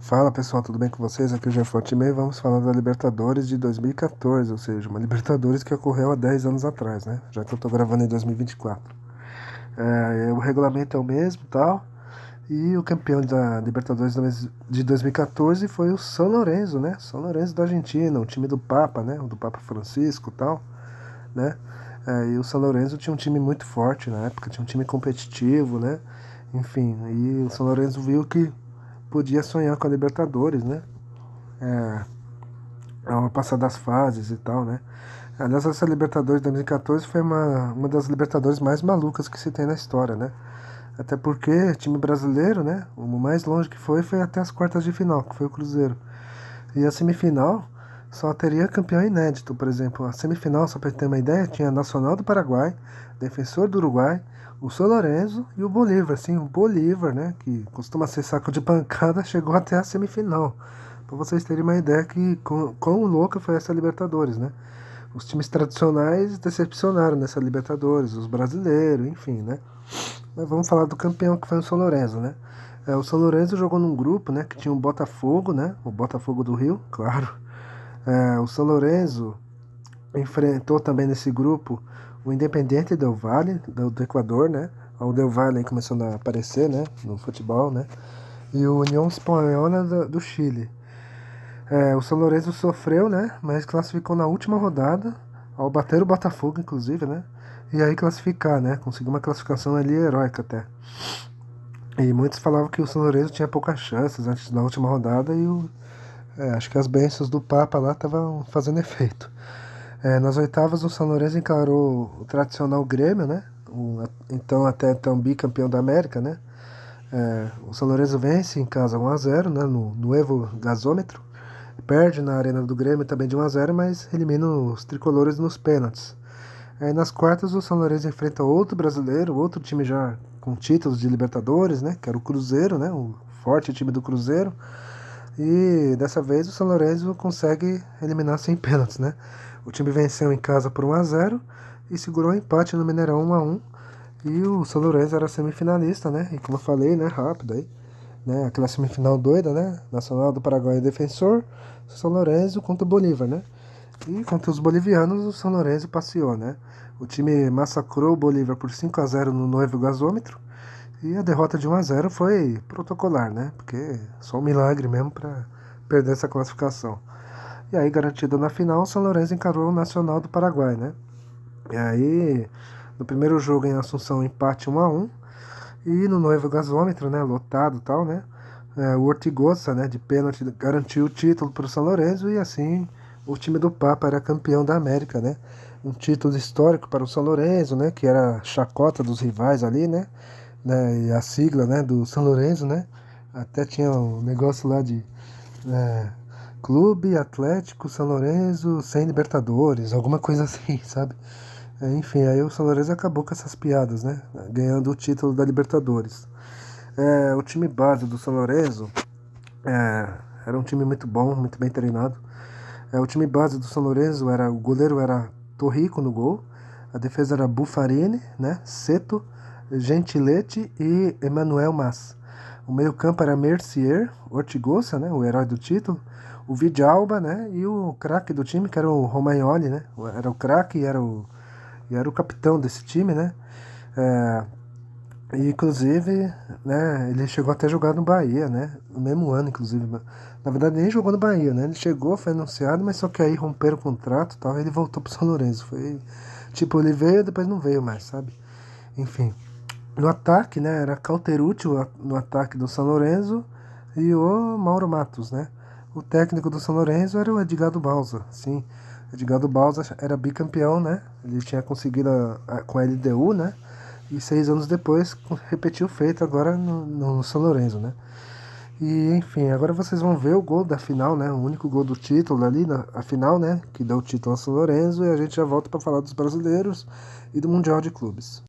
Fala pessoal, tudo bem com vocês? Aqui é o Jean e vamos falar da Libertadores de 2014, ou seja, uma Libertadores que ocorreu há 10 anos atrás, né? Já que eu tô gravando em 2024. O regulamento é o mesmo e tal, e o campeão da Libertadores de 2014 foi o São Lourenço, né? São Lourenço da Argentina, o time do Papa, né? O do Papa Francisco e tal, né? E o São Lourenço tinha um time muito forte na época, tinha um time competitivo, né? Enfim, e o São Lourenço viu que podia sonhar com a Libertadores, né? Ao passar das fases e tal, né? Aliás, essa Libertadores de 2014 foi uma das Libertadores mais malucas que se tem na história, né? Até porque time brasileiro, né? O mais longe que foi até as quartas de final, que foi o Cruzeiro. E a semifinal só teria campeão inédito, por exemplo. A semifinal, só para ter uma ideia, tinha Nacional do Paraguai, Defensor do Uruguai, o São Lourenço e o Bolívar. Assim, o Bolívar, né? Que costuma ser saco de pancada, chegou até a semifinal. Para vocês terem uma ideia que quão louca foi essa Libertadores, né? Os times tradicionais decepcionaram nessa Libertadores, os brasileiros, enfim, né? Mas vamos falar do campeão que foi o São Lourenço, né? O São Lourenço jogou num grupo, né? Que tinha o Botafogo, né? O Botafogo do Rio, claro. O São Lourenço enfrentou também nesse grupo o Independiente Del Valle, do Equador, né? O Del Valle aí começando a aparecer, né? No futebol, né? E o União Espanhola do Chile. O São Lourenço sofreu, né? Mas classificou na última rodada, ao bater o Botafogo, inclusive, né? E aí classificar, né? Conseguiu uma classificação ali heróica até. E muitos falavam que o São Lourenço tinha poucas chances antes da última rodada e acho que as bênçãos do Papa lá estavam fazendo efeito. Nas oitavas, o São Lourenço encarou o tradicional Grêmio, né? Então até então bicampeão da América, né? O São Lourenço vence em casa 1-0, né? No Evo Gasômetro. Perde na arena do Grêmio também de 1-0, mas elimina os tricolores nos pênaltis. Nas quartas, o São Lourenço enfrenta outro brasileiro, outro time já com títulos de Libertadores, né? Que era o Cruzeiro, né? O forte time do Cruzeiro. E dessa vez o São Lourenço consegue eliminar sem pênaltis, né? O time venceu em casa por 1-0 e segurou o empate no Mineirão 1-1. E o São Lourenço era semifinalista, né? E como eu falei, né? Rápido aí. Né? Aquela semifinal doida, né? Nacional do Paraguai e Defensor. São Lourenço contra o Bolívar, né? E contra os bolivianos, o São Lourenço passeou, né? O time massacrou o Bolívar por 5-0 no Novo Gasômetro. E a derrota de 1-0 foi protocolar, né? Porque só um milagre mesmo para perder essa classificação. E aí, garantido na final, o São Lourenço encarou o Nacional do Paraguai, né? E aí, no primeiro jogo em Assunção, empate 1-1. E no Novo Gasômetro, né? Lotado e tal, né? O Ortigosa, né? De pênalti, garantiu o título para o São Lourenço e assim o time do Papa era campeão da América, né? Um título histórico para o São Lourenço, né? Que era a chacota dos rivais ali, né? E a sigla, né? Do São Lourenço, né? Até tinha um negócio lá de Clube Atlético São Lourenço sem Libertadores, alguma coisa assim, sabe? Enfim, aí o São Lourenço acabou com essas piadas, né? Ganhando o título da Libertadores. O time base do São Lourenço era um time muito bom, muito bem treinado. O time base do São Lourenço o goleiro era Torrico no gol, a defesa era Buffarini, né? Seto, Gentiletti e Emmanuel Mas. O meio-campo era Mercier, Ortigosa, né? O herói do título, o Vidalba, né? E o craque do time, que era o Romagnoli, né? Era o craque e era o capitão desse time, né? E inclusive, né, ele chegou até a jogar no Bahia, né? No mesmo ano, inclusive. Na verdade, nem jogou no Bahia, né? Ele chegou, foi anunciado, mas só que aí romperam o contrato e tal, e ele voltou pro São Lourenço. Foi tipo, ele veio e depois não veio mais, sabe? Enfim. No ataque, né, era Cauterucci no ataque do São Lourenço e o Mauro Matos, né? O técnico do São Lourenço era o Edgardo Balsa, sim. Edgardo Balsa era bicampeão, né? Ele tinha conseguido com a LDU, né? E 6 anos depois repetiu o feito agora no São Lourenço, né? E enfim, agora vocês vão ver o gol da final, né? O único gol do título ali, a final, né? Que deu o título ao São Lourenço. E a gente já volta para falar dos brasileiros e do Mundial de Clubes.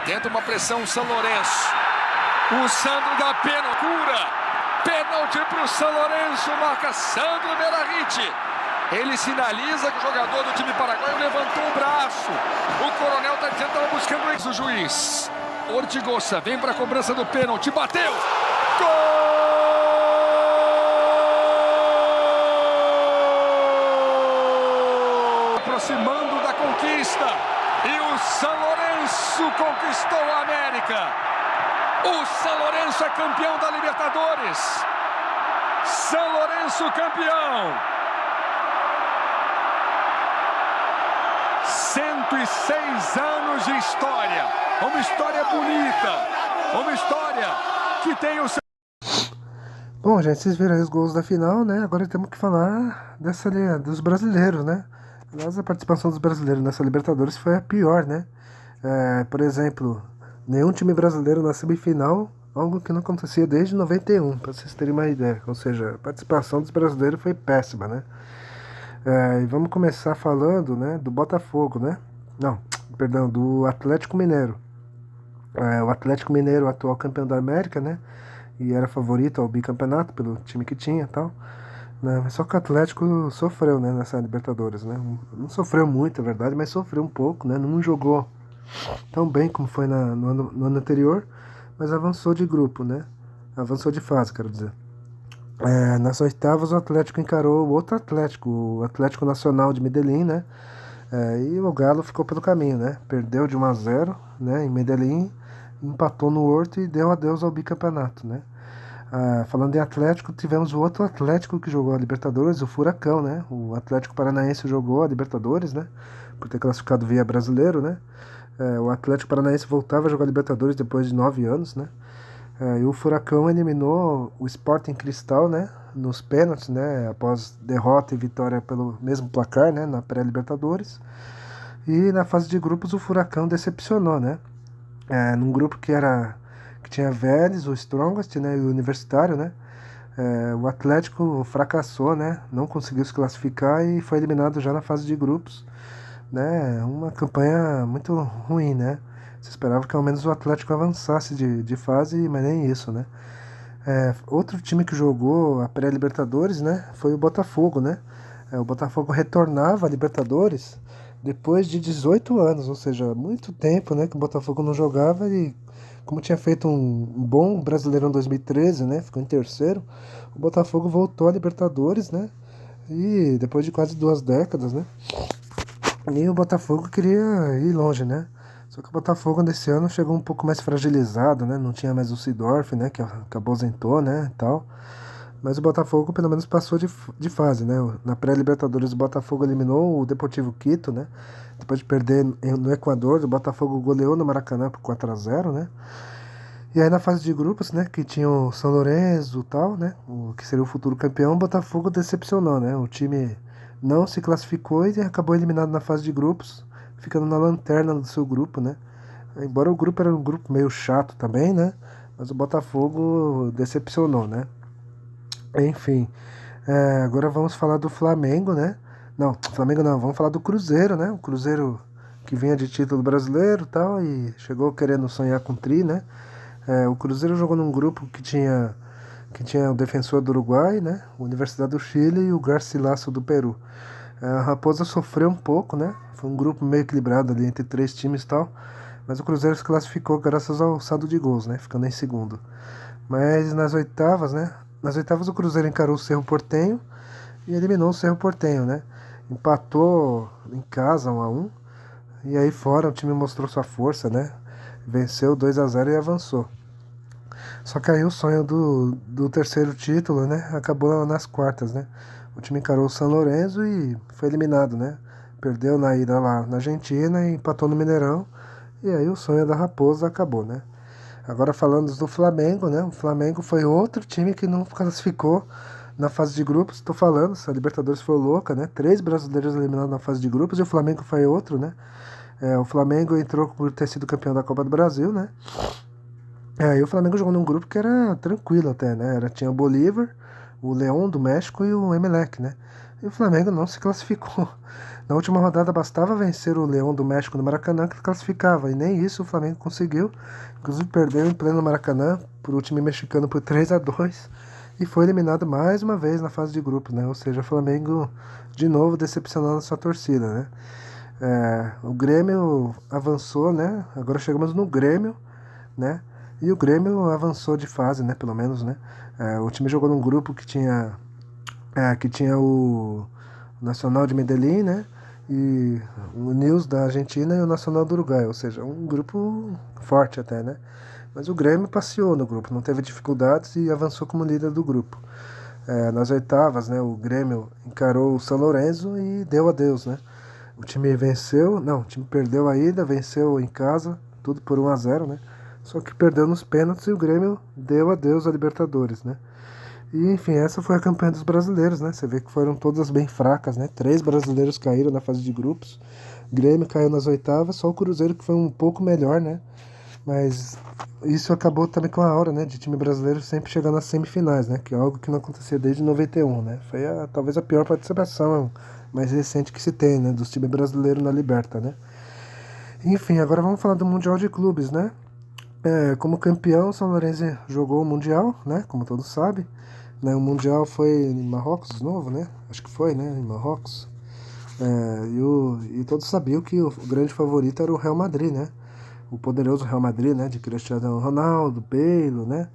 Tenta uma pressão São Lourenço. O Sandro dá pênalti. Pênalti para o São Lourenço. Marca Sandro Meirahit. Ele sinaliza que o jogador do time paraguaio levantou o braço. O Coronel está dizendo que estava buscando o juiz. Ortigosa vem para a cobrança do pênalti. Bateu. Gol! São Lourenço conquistou a América. O São Lourenço é campeão da Libertadores. São Lourenço campeão. 106 anos de história. Uma história bonita. Uma história que tem o seu... Bom, gente, vocês viram aí os gols da final, né? Agora temos que falar dos brasileiros, né? Aliás, a participação dos brasileiros nessa Libertadores foi a pior, né? Por exemplo, nenhum time brasileiro na semifinal, algo que não acontecia desde 91, para vocês terem uma ideia. Ou seja, a participação dos brasileiros foi péssima, né? E vamos começar falando, né, do Botafogo, né? Não, perdão, do Atlético Mineiro. O Atlético Mineiro, atual campeão da América, né? E era favorito ao bicampeonato pelo time que tinha e tal, né? Só que o Atlético sofreu, né, nessa Libertadores, né? Não sofreu muito, é verdade, mas sofreu um pouco, né? Não jogou tão bem como foi no ano anterior, mas avançou de grupo, né? Avançou de fase, quero dizer. Nas oitavas o Atlético encarou o outro Atlético, o Atlético Nacional de Medellín, né? E o Galo ficou pelo caminho, né? Perdeu de 1-0, né, em Medellín, empatou no Horto e deu adeus ao bicampeonato, né? Falando em Atlético, tivemos o outro Atlético que jogou a Libertadores, o Furacão, né? O Atlético Paranaense jogou a Libertadores, né? Por ter classificado via brasileiro, né? O Atlético Paranaense voltava a jogar a Libertadores depois de 9 anos, né? E o Furacão eliminou o Sporting Cristal, né? Nos pênaltis, né? Após derrota e vitória pelo mesmo placar, né? Na pré-Libertadores. E na fase de grupos o Furacão decepcionou, né? Num grupo que tinha Vélez, o Strongest, né, e o Universitário, né? O Atlético fracassou, né? Não conseguiu se classificar e foi eliminado já na fase de grupos, né? Uma campanha muito ruim, né? Se esperava que ao menos o Atlético avançasse de fase, mas nem isso, né? Outro time que jogou a pré-Libertadores, né, foi o Botafogo, né? O Botafogo retornava à Libertadores depois de 18 anos, ou seja, muito tempo, né, que o Botafogo não jogava. E como tinha feito um bom Brasileirão 2013, né, ficou em terceiro, o Botafogo voltou à Libertadores, né, e depois de quase 2 décadas, né, e o Botafogo queria ir longe, né. Só que o Botafogo nesse ano chegou um pouco mais fragilizado, né, não tinha mais o Seedorf, né, que aposentou, né, e tal. Mas o Botafogo pelo menos passou de fase, né? Na pré-Libertadores o Botafogo eliminou o Deportivo Quito, né? Depois de perder no Equador, o Botafogo goleou no Maracanã por 4-0, né? E aí na fase de grupos, né, que tinha o São Lourenço e tal, né? Que seria o futuro campeão, o Botafogo decepcionou, né? O time não se classificou e acabou eliminado na fase de grupos, ficando na lanterna do seu grupo, né? Embora o grupo era um grupo meio chato também, né? Mas o Botafogo decepcionou, né? Enfim, agora vamos falar do Flamengo, né? Não, Flamengo não, vamos falar do Cruzeiro, né? O Cruzeiro que vinha de título brasileiro e tal, e chegou querendo sonhar com tri, né? O Cruzeiro jogou num grupo que tinha o Defensor do Uruguai, né? A Universidade do Chile e o Garcilaso do Peru. A Raposa sofreu um pouco, né? Foi um grupo meio equilibrado ali entre 3 times e tal, mas o Cruzeiro se classificou graças ao saldo de gols, né? Ficando em segundo. Mas nas oitavas, né? Nas oitavas o Cruzeiro encarou o Cerro Porteño e eliminou o Cerro Porteño, né? Empatou em casa 1-1 e aí fora o time mostrou sua força, né? Venceu 2-0 e avançou. Só que aí o sonho do terceiro título, né? Acabou nas quartas, né? O time encarou o São Lourenço e foi eliminado, né? Perdeu na ida lá na Argentina e empatou no Mineirão. E aí o sonho da Raposa acabou, né? Agora falando do Flamengo, né? O Flamengo foi outro time que não classificou na fase de grupos. Estou falando, essa Libertadores foi louca, né? 3 brasileiros eliminados na fase de grupos e o Flamengo foi outro, né? O Flamengo entrou por ter sido campeão da Copa do Brasil, né? E o Flamengo jogou num grupo que era tranquilo até, né? Tinha o Bolívar, o León do México e o Emelec, né? E o Flamengo não se classificou. Na última rodada bastava vencer o León do México no Maracanã que classificava, e nem isso o Flamengo conseguiu. Inclusive perdeu em pleno Maracanã para o time mexicano por 3-2 e foi eliminado mais uma vez na fase de grupos, né? Ou seja, o Flamengo de novo decepcionando a sua torcida, né? O Grêmio avançou, né? Agora chegamos no Grêmio, né? E o Grêmio avançou de fase, né? Pelo menos, né? O time jogou num grupo que tinha o Nacional de Medellín, né? e o News da Argentina e o Nacional do Uruguai, ou seja, um grupo forte até, né? Mas o Grêmio passeou no grupo, não teve dificuldades e avançou como líder do grupo. Nas oitavas, né, o Grêmio encarou o São Lourenço e deu adeus, né? O time venceu, não, o time perdeu a ida, venceu em casa, tudo por 1-0, né? Só que perdeu nos pênaltis e o Grêmio deu adeus à Libertadores, né? E enfim, essa foi a campanha dos brasileiros, né? Você vê que foram todas bem fracas, né? 3 brasileiros caíram na fase de grupos. O Grêmio caiu nas oitavas, só o Cruzeiro que foi um pouco melhor, né? Mas isso acabou também com a aura, né? De time brasileiro sempre chegando nas semifinais, né? Que é algo que não acontecia desde 91, né? Foi talvez a pior participação mais recente que se tem, né? Dos times brasileiros na Liberta, né? Enfim, agora vamos falar do Mundial de Clubes, né? Como campeão, o São Lourenço jogou o Mundial, né? Como todos sabem. Né? O Mundial foi em Marrocos de novo, né? Acho que foi, né? Em Marrocos. E todos sabiam que o grande favorito era o Real Madrid, né? O poderoso Real Madrid, né? De Cristiano Ronaldo, Bale, né?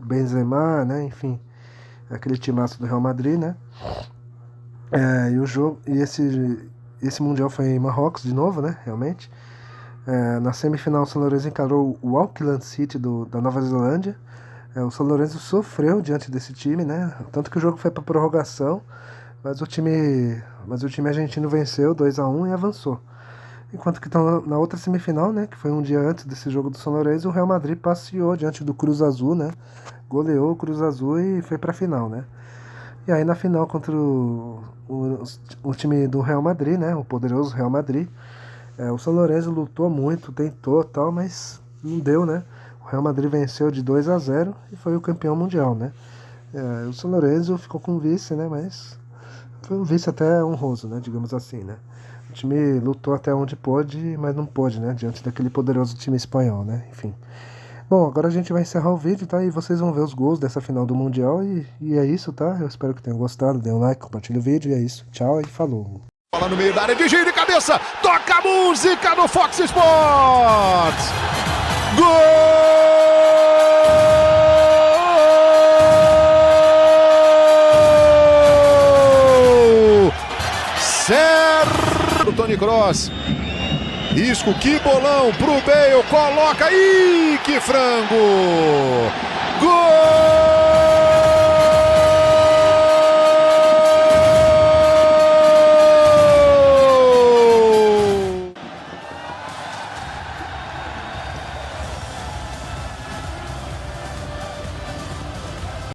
Benzema, né? Enfim, aquele timaço do Real Madrid, né? Esse Mundial foi em Marrocos de novo, né? Realmente. Na semifinal, o São Lourenço encarou o Auckland City da Nova Zelândia. O São Lourenço sofreu diante desse time, né? Tanto que o jogo foi para prorrogação, mas o time argentino venceu 2-1 e avançou. Enquanto que na outra semifinal, né, que foi um dia antes desse jogo do São Lourenço, o Real Madrid passeou diante do Cruz Azul, né? Goleou o Cruz Azul e foi para a final, né? E aí na final contra o time do Real Madrid, né? O poderoso Real Madrid, o São Lourenço lutou muito, tentou tal, mas não deu, né? O Real Madrid venceu de 2-0 e foi o campeão mundial, né? O São Lourenço ficou com vice, né? Mas foi um vice até honroso, né? Digamos assim, né? O time lutou até onde pôde, mas não pôde, né? Diante daquele poderoso time espanhol, né? Enfim. Bom, agora a gente vai encerrar o vídeo, tá? E vocês vão ver os gols dessa final do Mundial e é isso, tá? Eu espero que tenham gostado. Dê um like, compartilhe o vídeo e é isso. Tchau e falou. Bola no meio da área, de giro de cabeça, toca a música no Fox Sports. Gol! Certo, Toni Kroos. Isco, que bolão pro Bale, coloca, ih, que frango! Gol!